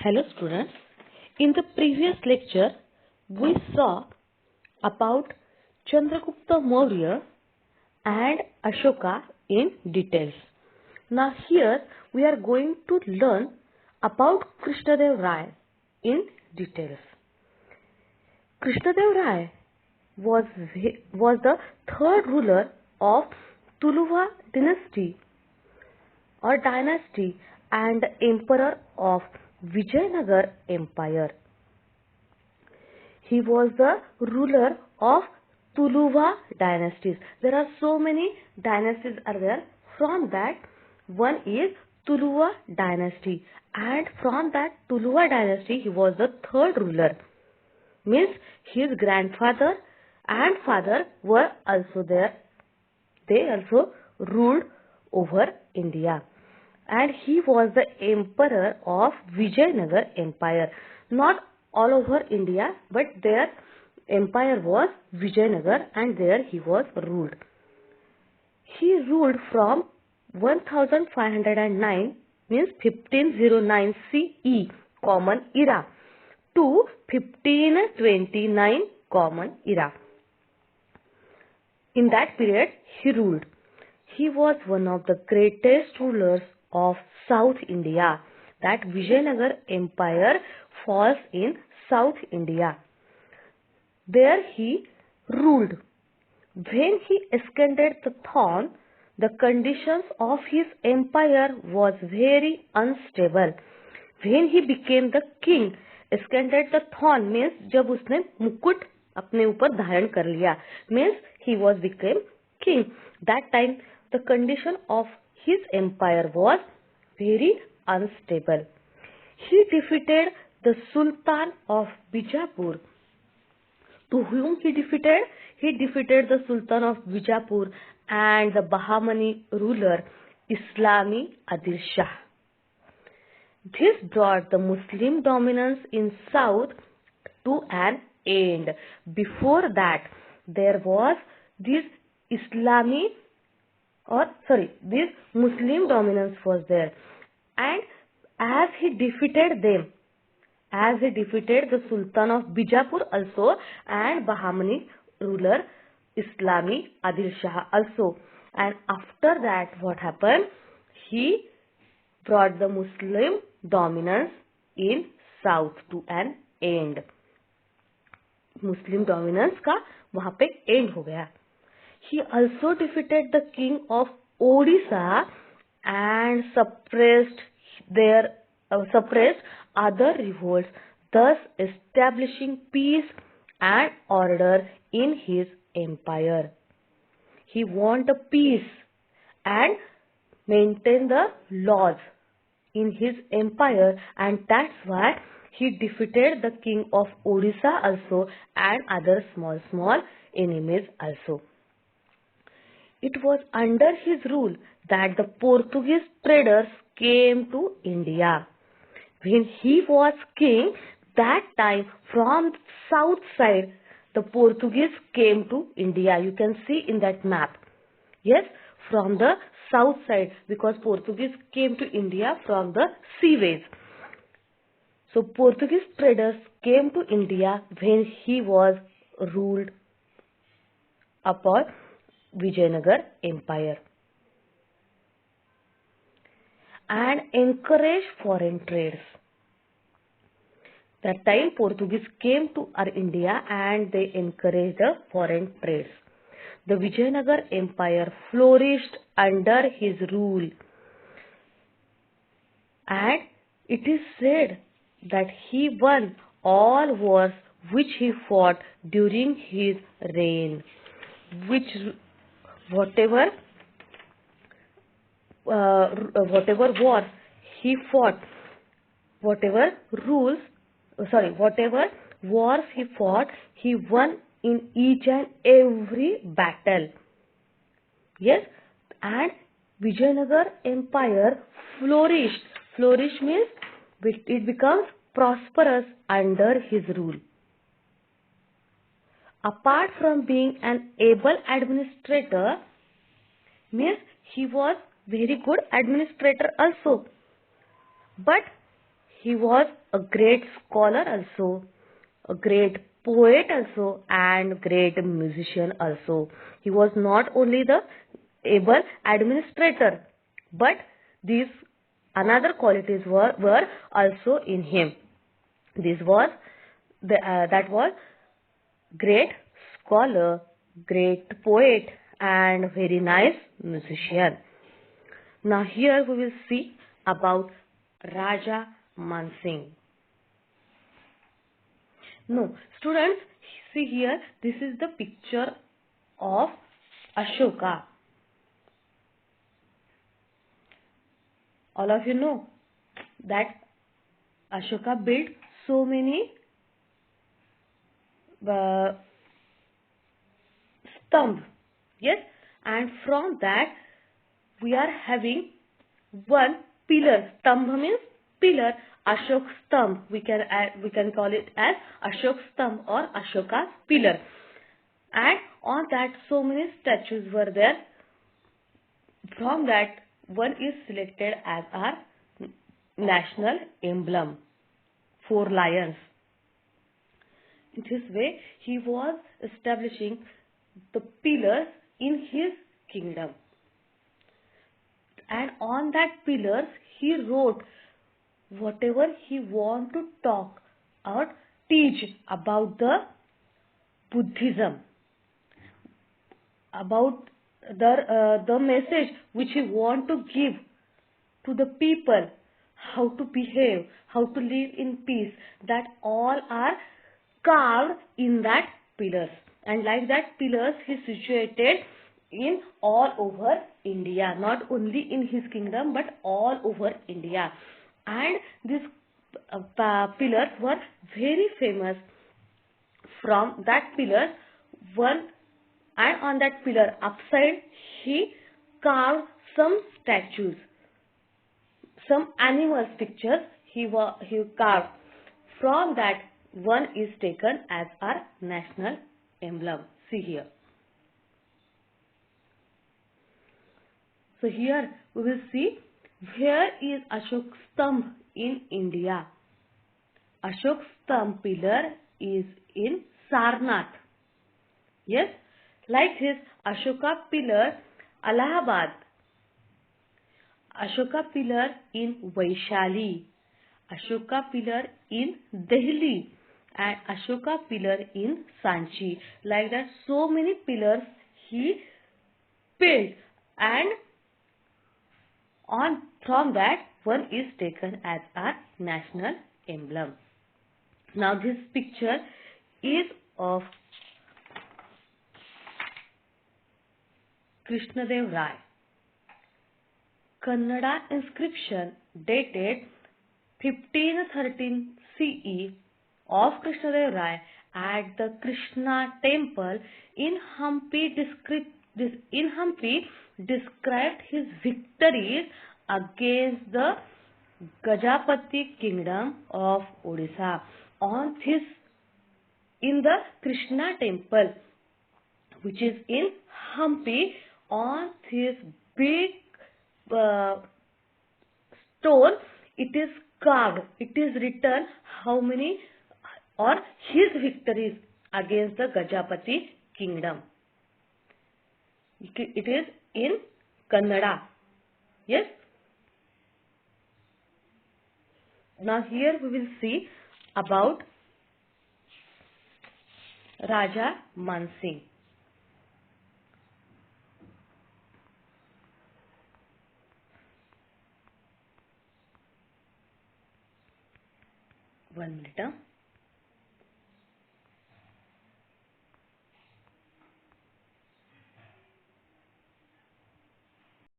Hello students, in the previous lecture we saw about Chandragupta Maurya and Ashoka in details. Now here we are going to learn about Krishnadev Rai in details. Krishnadev Rai was the third ruler of Tuluva dynasty or dynasty and the emperor of Vijayanagar Empire. He was the ruler of Tuluva dynasties. There are so many dynasties are there. From that, one is Tuluva dynasty, and from that Tuluva dynasty, he was the third ruler. Means his grandfather and father were also there. They also ruled over India. And he was the emperor of Vijayanagar Empire. Not all over India, but their empire was Vijayanagar and there he was ruled. He ruled from 1509 means 1509 CE Common Era to 1529 Common Era. In that period he ruled. He was one of the greatest rulers of South India. That Vijayanagar Empire falls in South India. There he ruled. When he ascended the throne, the conditions of his empire was very unstable. When he became the king, ascended the throne means जब उसने मुकुट अपने ऊपर धारण कर लिया, means he was became king. That time the condition of his empire was very unstable. He defeated the Sultan of Bijapur. To whom he defeated? He defeated the Sultan of Bijapur and the Bahmani ruler Islami Adil Shah. This brought the Muslim dominance in south to an end. Before that, there was this this Muslim dominance was there. And as he defeated them, as he defeated the Sultan of Bijapur also and Bahmani ruler Islami Adil Shah also. And after that what happened? He brought the Muslim dominance in south to an end. Muslim dominance का वहाँ पे end हो गया. He also defeated the king of Odisha and suppressed other revolts, thus establishing peace and order in his empire. He wanted peace and maintain the laws in his empire, and that's why he defeated the king of Odisha also and other small enemies also. It was under his rule that the Portuguese traders came to India. When he was king, that time from south side, the Portuguese came to India. You can see in that map. Yes, from the south side, because Portuguese came to India from the seaways. So Portuguese traders came to India when he was ruled upon Vijayanagar Empire and encouraged foreign trades. That time Portuguese came to our India and they encouraged the foreign trades. The Vijayanagar Empire flourished under his rule, and it is said that he won all wars which he fought during his reign. Whatever wars he fought, whatever wars he fought, he won in each and every battle. Yes, and Vijayanagar Empire flourished. Flourish means it becomes prosperous under his rule. Apart from being an able administrator, means he was very good administrator also. But He was a great scholar also, a great poet also, and great musician also. He was not only the able administrator, but these another qualities were also in him. This was that was great scholar, great poet, and very nice musician. Now here we will see about Raja Mansingh. No, students, see here, this is the picture of Ashoka. All of you know that Ashoka built so many uh, stumps, yes, and from that we are having one pillar. Stambha means pillar. Ashok stump. We can call it as Ashok stump or Ashoka's pillar. And on that so many statues were there. From that one is selected as our national emblem. 4 lions. In this way he was establishing the pillars in his kingdom. And on that pillars he wrote whatever he want to talk or teach about the Buddhism, about the message which he want to give to the people, how to behave, how to live in peace, that all are carved in that pillars. And like that pillars he situated in all over India, not only in his kingdom but all over India. And these pillars were very famous. From that pillar, one and on that pillar upside he carved some statues, some animals pictures he carved. From that one is taken as our national emblem. See here. So here we will see where is Ashok Stamp in India. Ashok Stamp pillar is in Sarnath. Yes, like this Ashoka pillar Allahabad, Ashoka pillar in Vaishali, Ashoka pillar in Delhi, and Ashoka pillar in Sanchi. Like that so many pillars he built, and from that one is taken as our national emblem. Now this picture is of Krishnadev Rai. Kannada inscription dated 1513 CE of Krishnadev Rai at the Krishna temple in Hampi described his victories against the Gajapati kingdom of Odisha. On this, in the Krishna temple, which is in Hampi, on this big stone, it is carved, it is written how many or his victories against the Gajapati kingdom. It is in Kannada. Yes. Now here we will see about Raja Mansingh. One minute.